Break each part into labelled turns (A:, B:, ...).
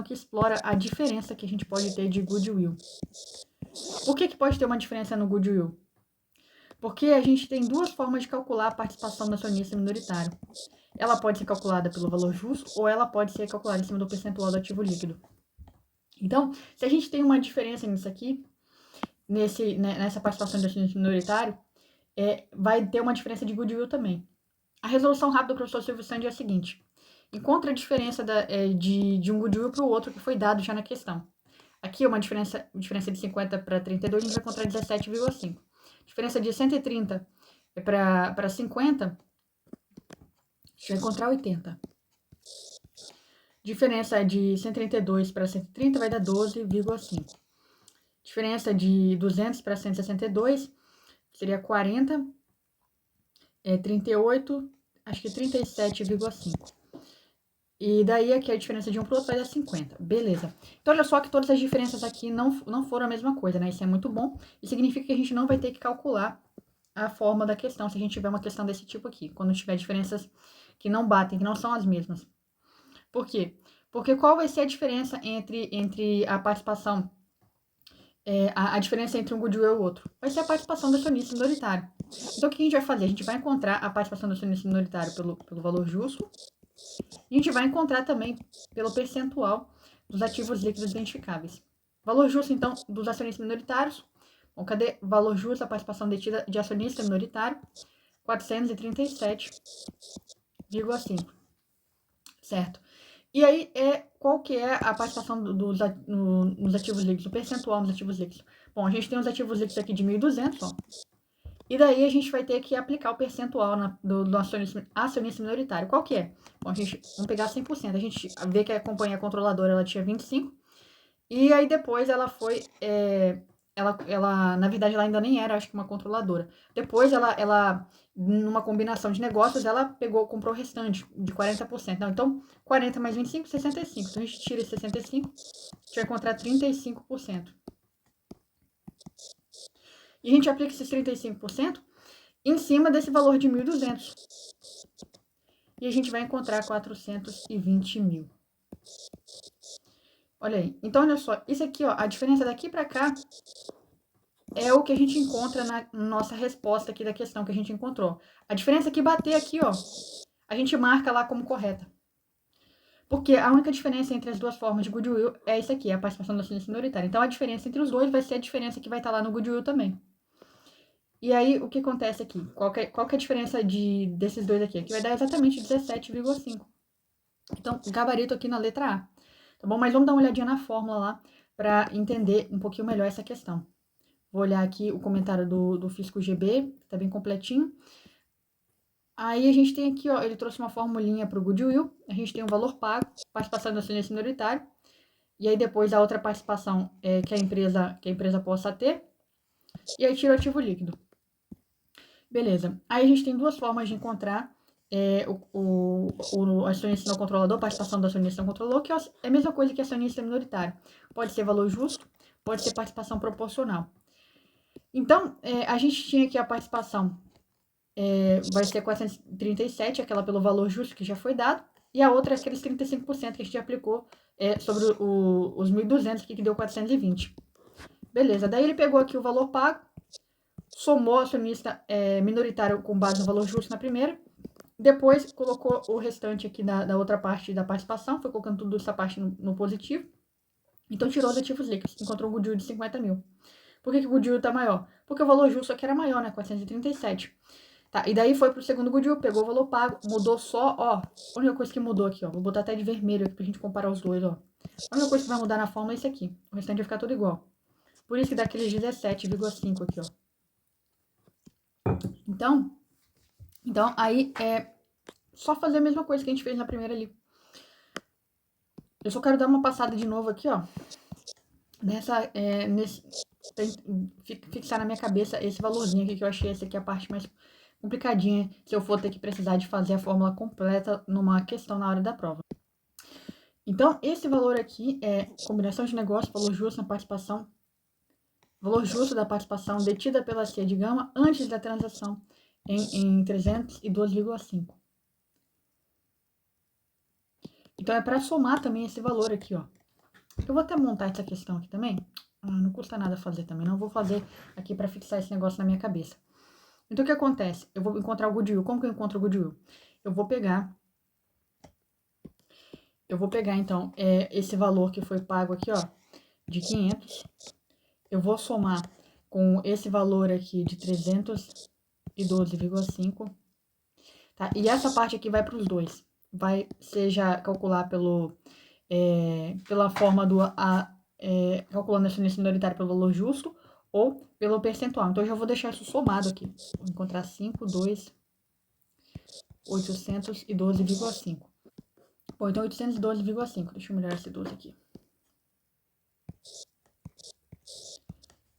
A: que explora a diferença que a gente pode ter de goodwill. Por que pode ter uma diferença no goodwill? Porque a gente tem duas formas de calcular a participação do acionista minoritário. Ela pode ser calculada pelo valor justo ou ela pode ser calculada em cima do percentual do ativo líquido. Então, se a gente tem uma diferença nisso aqui, nessa participação do acionista minoritário, vai ter uma diferença de goodwill também. A resolução rápida do professor Silvio Sandy é a seguinte: encontra a diferença de um goodwill para o outro que foi dado já na questão. Aqui é uma diferença de 50 para 32, a gente vai encontrar 17,5. Diferença de 130 para 50, a gente vai encontrar 80. Diferença de 132 para 130 vai dar 12,5. Diferença de 200 para 162 seria 40, 38, acho que 37,5. E daí aqui a diferença de um para o outro vai dar 50. Beleza. Então olha só que todas as diferenças aqui não foram a mesma coisa, né? Isso é muito bom. E significa que a gente não vai ter que calcular a forma da questão se a gente tiver uma questão desse tipo aqui. Quando tiver diferenças que não batem, que não são as mesmas. Por quê? Porque qual vai ser a diferença entre a participação, a diferença entre um goodwill e o outro? Vai ser a participação do acionista minoritário. Então, o que a gente vai fazer? A gente vai encontrar a participação do acionista minoritário pelo valor justo e a gente vai encontrar também pelo percentual dos ativos líquidos identificáveis. Valor justo, então, dos acionistas minoritários. Bom, cadê valor justo, a participação detida de acionista minoritário? 437,5. Certo? E aí, qual que é a participação nos ativos líquidos, o percentual nos ativos líquidos? Bom, a gente tem os ativos líquidos aqui de 1.200, ó. E daí a gente vai ter que aplicar o percentual do acionista minoritário. Qual que é? Bom, vamos pegar 100%. A gente vê que a companhia controladora ela tinha 25%. E aí depois ela foi... na verdade, ela ainda nem era, acho que uma controladora. Depois ela numa combinação de negócios, ela comprou o restante de 40%. Não, então, 40 mais 25, 65. Então, a gente tira esse 65, a gente vai encontrar 35%. E a gente aplica esses 35% em cima desse valor de 1.200. E a gente vai encontrar 420 mil. Olha aí. Então, olha só. Isso aqui, ó, a diferença daqui para cá é o que a gente encontra na nossa resposta aqui da questão que a gente encontrou. A diferença que bater aqui, ó, a gente marca lá como correta. Porque a única diferença entre as duas formas de goodwill é isso aqui, a participação do acionista minoritário. Então, a diferença entre os dois vai ser a diferença que vai estar lá no goodwill também. E aí, o que acontece aqui? Qual que é a diferença desses dois aqui? Aqui vai dar exatamente 17,5. Então, gabarito aqui na letra A. Tá bom? Mas vamos dar uma olhadinha na fórmula lá para entender um pouquinho melhor essa questão. Vou olhar aqui o comentário do Fisco GB, tá bem completinho. Aí a gente tem aqui, ó, ele trouxe uma formulinha para o goodwill. A gente tem o valor pago, participação do acionista minoritário. E aí depois a outra participação que a empresa possa ter. E aí tira o ativo líquido. Beleza. Aí a gente tem duas formas de encontrar o acionista não controlador, participação do acionista não controlador, que é a mesma coisa que acionista minoritário. Pode ser valor justo, pode ser participação proporcional. Então, a gente tinha aqui a participação, vai ser 437, aquela pelo valor justo que já foi dado, e a outra é aqueles 35% que a gente aplicou sobre os 1.200 aqui, que deu 420. Beleza, daí ele pegou aqui o valor pago, somou o acionista minoritário com base no valor justo na primeira, depois colocou o restante aqui da outra parte da participação, foi colocando tudo essa parte no positivo, então tirou os ativos líquidos, encontrou um goodwill de 50 mil. Por que o goodwill tá maior? Porque o valor justo aqui era maior, né? 437. Tá, e daí foi pro segundo goodwill, pegou o valor pago, mudou só, ó. A única coisa que mudou aqui, ó. Vou botar até de vermelho aqui pra gente comparar os dois, ó. A única coisa que vai mudar na fórmula é isso aqui. O restante vai ficar tudo igual. Por isso que dá aqueles 17,5 aqui, ó. Então, aí é só fazer a mesma coisa que a gente fez na primeira ali. Eu só quero dar uma passada de novo aqui, ó. Fixar na minha cabeça esse valorzinho aqui, que eu achei essa aqui a parte mais complicadinha, se eu for ter que precisar de fazer a fórmula completa numa questão na hora da prova. Então, esse valor aqui é combinação de negócio, valor justo na participação, valor justo da participação detida pela C de gama antes da transação em 302,5. Então, é para somar também esse valor aqui, ó. Eu vou até montar essa questão aqui também. Não custa nada fazer também. Não vou fazer aqui para fixar esse negócio na minha cabeça. Então, o que acontece? Eu vou encontrar o goodwill. Como que eu encontro o goodwill? Eu vou pegar, então, esse valor que foi pago aqui, ó, de 500. Eu vou somar com esse valor aqui de 312,5. Tá? E essa parte aqui vai para os dois. Vai, seja calcular pela forma calculando a acionista minoritária pelo valor justo ou pelo percentual. Então, eu já vou deixar isso somado aqui. Vou encontrar 812,5. Bom, então 812,5. Deixa eu melhorar esse 12 aqui.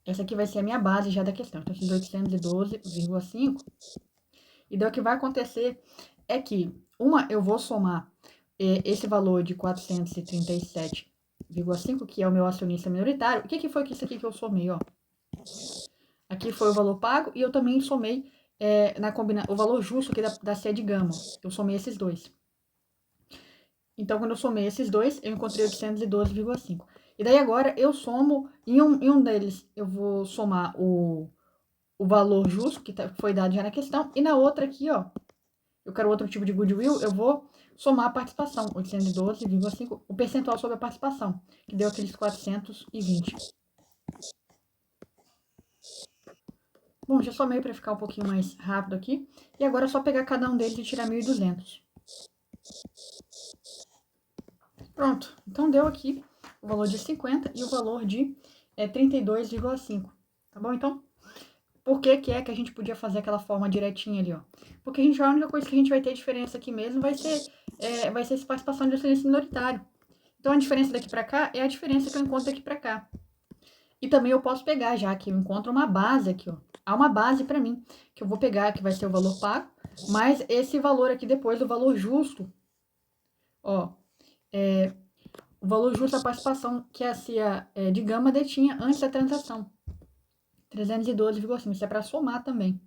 A: Essa aqui vai ser a minha base já da questão. Então, esses 812,5. E daí o que vai acontecer é que, eu vou somar esse valor de 437,5, que é o meu acionista minoritário. O que foi isso aqui que eu somei, ó? Aqui foi o valor pago e eu também somei o valor justo aqui da sede gama. Eu somei esses dois. Então, quando eu somei esses dois, eu encontrei 812,5. E daí agora eu somo, em um deles eu vou somar o valor justo que foi dado já na questão, e na outra aqui, ó, eu quero outro tipo de goodwill, eu vou somar a participação, 812,5, o percentual sobre a participação, que deu aqueles 420. Bom, já somei para ficar um pouquinho mais rápido aqui, e agora é só pegar cada um deles e tirar 1.200. Pronto, então deu aqui o valor de 50 e o valor de 32,5, tá bom? Então, por que que a gente podia fazer aquela forma direitinha ali, ó? Porque a única coisa que a gente vai ter diferença aqui mesmo vai ser essa participação de acionista minoritário. Então, a diferença daqui para cá é a diferença que eu encontro daqui para cá. E também eu posso pegar, já que eu encontro uma base aqui, ó. Há uma base para mim, que eu vou pegar, que vai ser o valor pago, mais esse valor aqui depois do valor justo. Ó, o valor justo da participação que a CIA de Gama detinha antes da transação. 312,5. Isso é para somar também.